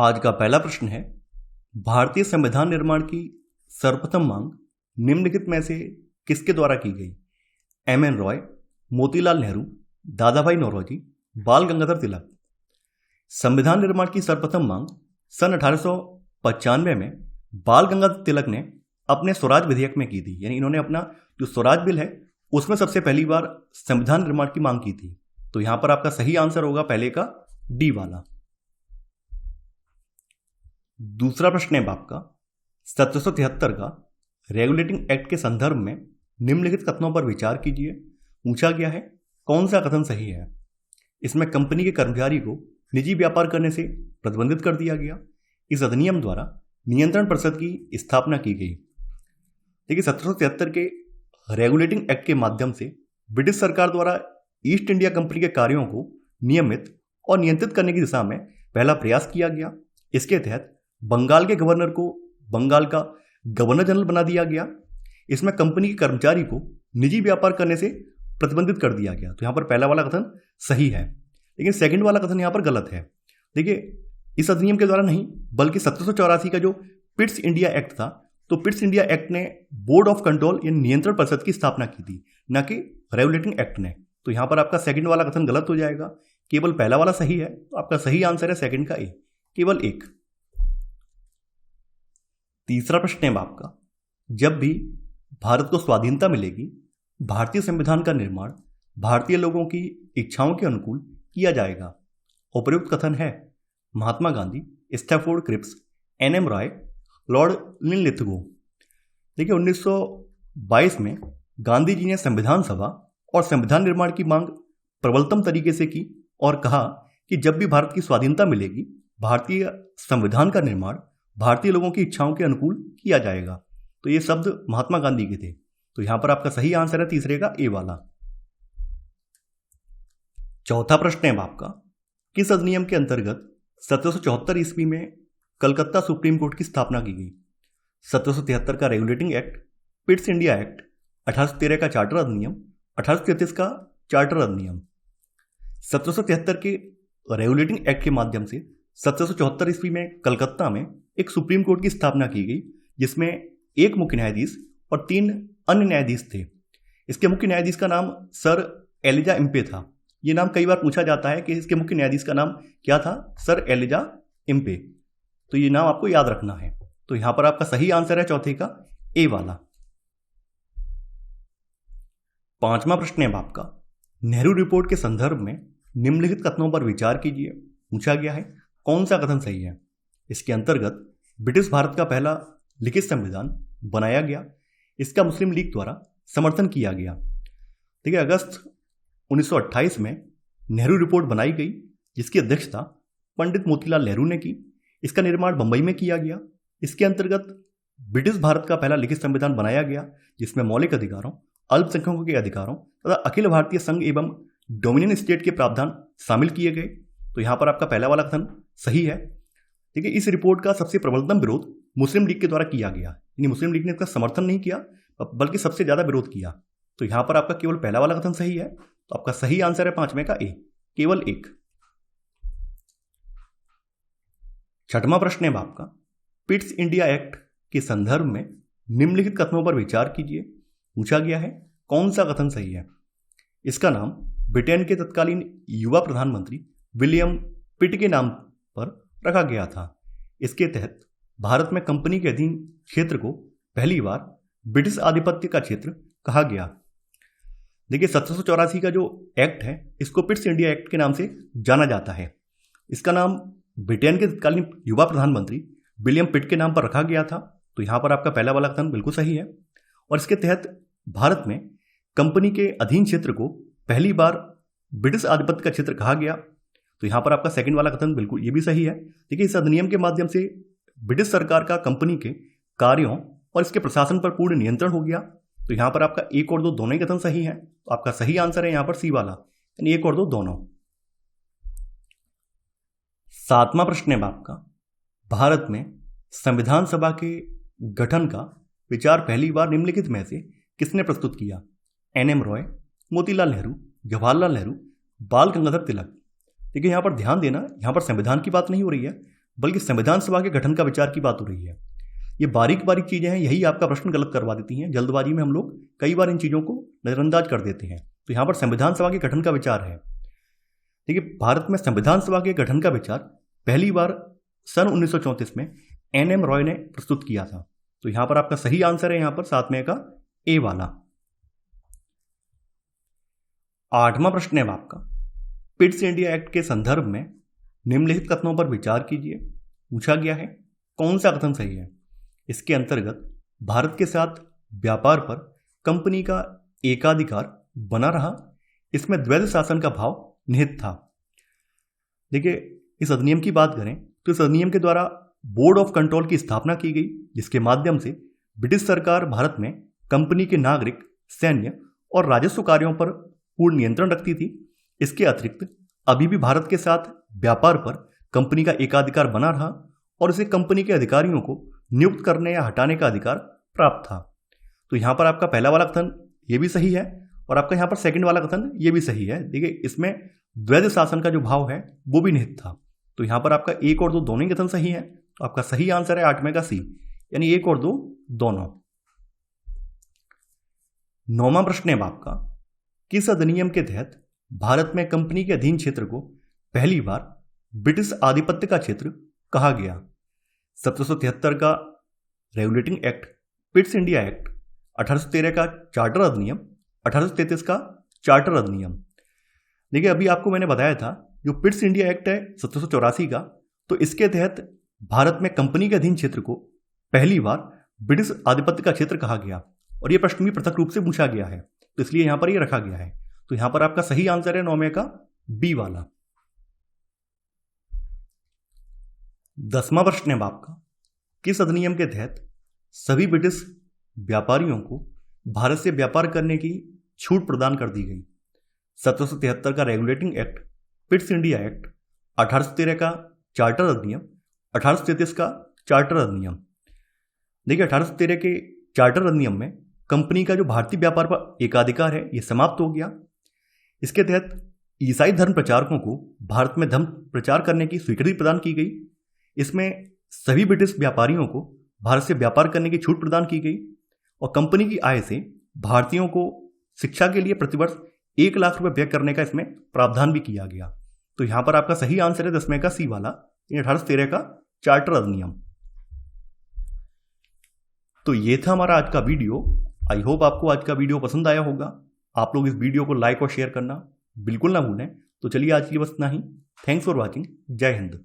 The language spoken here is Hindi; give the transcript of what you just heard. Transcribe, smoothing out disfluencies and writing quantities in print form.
आज का पहला प्रश्न है, भारतीय संविधान निर्माण की सर्वप्रथम मांग निम्नलिखित में से किसके द्वारा की गई? एम.एन. रॉय, मोतीलाल नेहरू, दादाभाई नौरोजी, बाल गंगाधर तिलक। संविधान निर्माण की सर्वप्रथम मांग सन 1895 में बाल गंगाधर तिलक ने अपने स्वराज विधेयक में की थी। यानी इन्होंने अपना जो स्वराज बिल है उसमें सबसे पहली बार संविधान निर्माण की मांग की थी। तो यहां पर आपका सही आंसर होगा पहले का डी वाला। दूसरा प्रश्न है आपका, 1773 का रेगुलेटिंग एक्ट के संदर्भ में निम्नलिखित कथनों पर विचार कीजिए। पूछा गया है कौन सा कथन सही है। इसमें कंपनी के कर्मचारी को निजी व्यापार करने से प्रतिबंधित कर दिया गया। इस अधिनियम द्वारा नियंत्रण परिषद की स्थापना की गई। देखिए 1773 के रेगुलेटिंग एक्ट के माध्यम से ब्रिटिश सरकार द्वारा ईस्ट इंडिया कंपनी के कार्यों को नियमित और नियंत्रित करने की दिशा में पहला प्रयास किया गया। इसके तहत बंगाल के गवर्नर को बंगाल का गवर्नर जनरल बना दिया गया। इसमें कंपनी के कर्मचारी को निजी व्यापार करने से प्रतिबंधित कर दिया गया। तो यहां पर पहला वाला कथन सही है, लेकिन सेकंड वाला कथन यहां पर गलत है। देखिए इस अधिनियम के द्वारा नहीं बल्कि 1784 का जो पिट्स इंडिया एक्ट था, तो पिट्स इंडिया एक्ट ने बोर्ड ऑफ कंट्रोल या नियंत्रण परिषद की स्थापना की थी, न कि रेगुलेटिंग एक्ट ने। तो यहां पर आपका सेकंड वाला कथन गलत हो जाएगा, केवल पहला वाला सही है। तो आपका सही आंसर है सेकंड का ए, केवल एक। तीसरा प्रश्न है आपका, जब भी भारत को स्वाधीनता मिलेगी भारतीय संविधान का निर्माण भारतीय लोगों की इच्छाओं के अनुकूल किया जाएगा। उपयुक्त कथन है Mahatma Gandhi, Stafford Cripps, N M. Roy, Lord Linlithgow. देखिए 1922 में गांधी जी ने संविधान सभा और संविधान निर्माण की मांग प्रबलतम तरीके से की और कहा कि जब भी भारत की स्वाधीनता मिलेगी भारतीय संविधान का निर्माण भारतीय लोगों की इच्छाओं के अनुकूल किया जाएगा। तो ये शब्द महात्मा गांधी के थे। तो यहां पर आपका सही आंसर है तीसरे का ए वाला। चौथा प्रश्न है आपका, किस अधिनियम के अंतर्गत 1774 ईस्वी में कलकत्ता सुप्रीम कोर्ट की स्थापना की गई? 1773 का regulating act, Pitt's India act, 1813 का चार्टर अधिनियम, 1833 का चार्टर अधिनियम। 1773 के रेगुलेटिंग एक्ट के माध्यम से 1774 ईस्वी में कलकत्ता में एक सुप्रीम कोर्ट की स्थापना की गई, जिसमें एक मुख्य न्यायाधीश और 3 अन्य न्यायाधीश थे। इसके मुख्य न्यायाधीश का नाम सर एलिजा इम्पे था। ये नाम कई बार पूछा जाता है कि इसके मुख्य न्यायाधीश का नाम क्या था, सर एलिजा इम्पे। तो ये नाम आपको याद रखना है। तो यहां पर आपका सही आंसर है चौथे का ए वाला। पांचवा प्रश्न है आपका, नेहरू रिपोर्ट के संदर्भ में निम्नलिखित कथनों पर विचार कीजिए। पूछा गया है कौन सा कथन सही है। इसके अंतर्गत ब्रिटिश भारत का पहला लिखित संविधान बनाया गया। इसका मुस्लिम लीग द्वारा समर्थन किया गया। देखिए अगस्त 1928 में नेहरू रिपोर्ट बनाई गई, जिसकी अध्यक्षता पंडित मोतीलाल नेहरू ने की। इसका निर्माण बंबई में किया गया। इसके अंतर्गत ब्रिटिश भारत का पहला लिखित संविधान बनाया गया, जिसमें मौलिक अधिकारों, अल्पसंख्यकों के अधिकारों तथा अखिल भारतीय संघ एवं डोमिनियन स्टेट के प्रावधान शामिल किए गए। तो यहां पर आपका पहला वाला कथन सही है। देखिए इस रिपोर्ट का सबसे प्रबलतम विरोध मुस्लिम लीग के द्वारा किया गया। यानी मुस्लिम लीग ने इसका समर्थन नहीं किया बल्कि सबसे ज्यादा विरोध किया। तो यहां पर आपका केवल पहला वाला कथन सही है। तो आपका सही आंसर है पांचवें का ए, केवल एक। छठवां प्रश्न है आपका, पिट्स इंडिया एक्ट के संदर्भ में निम्नलिखित कथनों पर विचार कीजिए। पूछा गया है कौन सा कथन सही है। इसका नाम ब्रिटेन के तत्कालीन युवा प्रधानमंत्री विलियम पिट के नाम पर रखा गया था। इसके तहत भारत में कंपनी के अधीन क्षेत्र को पहली बार ब्रिटिश आधिपत्य का क्षेत्र कहा गया। देखिए 1784 का जो एक्ट है इसको पिट्स इंडिया एक्ट के नाम से जाना जाता है। इसका नाम ब्रिटेन के तत्कालीन युवा प्रधानमंत्री विलियम पिट के नाम पर रखा गया था। तो यहां पर आपका पहला वाला कथन बिल्कुल सही है। और इसके तहत भारत में कंपनी के अधीन क्षेत्र को पहली बार ब्रिटिश आधिपत्य का क्षेत्र कहा गया। तो यहां पर आपका सेकंड वाला कथन बिल्कुल ये भी सही है। देखिए इस अधिनियम के माध्यम से ब्रिटिश सरकार का कंपनी के कार्यों और इसके प्रशासन पर पूर्ण नियंत्रण हो गया। तो यहां पर आपका एक और दो दोनों ही कथन सही है। तो आपका सही आंसर है यहां पर सी वाला, यानी एक और दो दोनों। सातवां प्रश्न है आपका, भारत में संविधान सभा के गठन का विचार पहली बार निम्नलिखित में से किसने प्रस्तुत किया? एन.एम. रॉय, मोतीलाल नेहरू, जवाहरलाल नेहरू, बाल गंगाधर तिलक। देखिए यहां पर ध्यान देना, यहां पर संविधान की बात नहीं हो रही है बल्कि संविधान सभा के गठन का विचार की बात हो रही है। ये बारीक बारीक चीजें हैं, यही आपका प्रश्न गलत करवा देती हैं। जल्दबाजी में हम लोग कई बार इन चीजों को नजरअंदाज कर देते हैं। तो यहां पर संविधान सभा के गठन का विचार है। देखिए, भारत में संविधान सभा के गठन का विचार पहली बार सन 1934 में NM रॉय ने प्रस्तुत किया था। तो यहां पर आपका सही आंसर है, यहां पर 7वें का ए वाला। 8वां प्रश्न है आपका, पिट्स इंडिया एक्ट के संदर्भ में निम्नलिखित कथनों पर विचार कीजिए। पूछा गया है कौन सा कथन सही है। इसके अंतर्गत भारत के साथ व्यापार पर कंपनी का एकाधिकार बना रहा, इसमें द्वैध शासन का भाव निहित था। देखिए, इस अधिनियम की बात करें तो इस अधिनियम के द्वारा बोर्ड ऑफ कंट्रोल की स्थापना की गई, जिसके माध्यम से ब्रिटिश सरकार भारत में कंपनी के नागरिक, सैन्य और राजस्व कार्यों पर पूर्ण नियंत्रण रखती थी। इसके अतिरिक्त अभी भी भारत के साथ व्यापार पर कंपनी का एकाधिकार बना रहा और इसे कंपनी के अधिकारियों को नियुक्त करने या हटाने का अधिकार प्राप्त था। तो यहां पर आपका पहला वाला कथन ये भी सही है और आपका यहां पर सेकंड वाला कथन ये भी सही है। देखिए, इसमें द्वैध शासन का जो भाव है वो भी निहित था। तो यहां पर आपका 1 और 2 दोनों ही कथन सही है। तो आपका सही आंसर है 8वें का सी, यानी 1 और 2 दोनों। 9वां प्रश्न है आपका, किस अधिनियम के तहत भारत में कंपनी के अधीन क्षेत्र को पहली बार ब्रिटिश आधिपत्य का क्षेत्र कहा गया। 1773 का regulating act, Pitt's India act, 1813 का चार्टर अधिनियम, 1833 का चार्टर अधिनियम। देखिए, अभी आपको मैंने बताया था जो पिट्स इंडिया एक्ट है 1784 का, तो इसके तहत भारत में कंपनी के अधीन क्षेत्र को पहली बार ब्रिटिश आधिपत्य का क्षेत्र कहा गया और यह प्रश्न भी पृथक रूप से पूछा गया है, तो इसलिए यहां पर यह रखा गया है। तो यहां पर आपका सही आंसर है 9वें का बी वाला। 10वां प्रश्न है आपका, किस अधिनियम के तहत सभी ब्रिटिश व्यापारियों को भारत से व्यापार करने की छूट प्रदान कर दी गई। 1773 का regulating act, Pitt's India act, 1813 का चार्टर अधिनियम, 1833 का चार्टर अधिनियम। देखिए, 1813 के चार्टर अधिनियम में कंपनी का जो भारतीय व्यापार पर एकाधिकार है यह समाप्त हो गया। इसके तहत ईसाई धर्म प्रचारकों को भारत में धर्म प्रचार करने की स्वीकृति प्रदान की गई। इसमें सभी ब्रिटिश व्यापारियों को भारत से व्यापार करने की छूट प्रदान की गई और कंपनी की आय से भारतीयों को शिक्षा के लिए प्रतिवर्ष 1 लाख रुपए व्यय करने का इसमें प्रावधान भी किया गया। तो यहां पर आपका सही आंसर है 10वें का सी वाला, 1813 का चार्टर अधिनियम। तो ये था हमारा आज का वीडियो। आई होप आपको आज का वीडियो पसंद आया होगा। आप लोग इस वीडियो को लाइक और शेयर करना बिल्कुल ना भूलें। तो चलिए, आज की बस इतना ही। Thanks for watching. जय हिंद।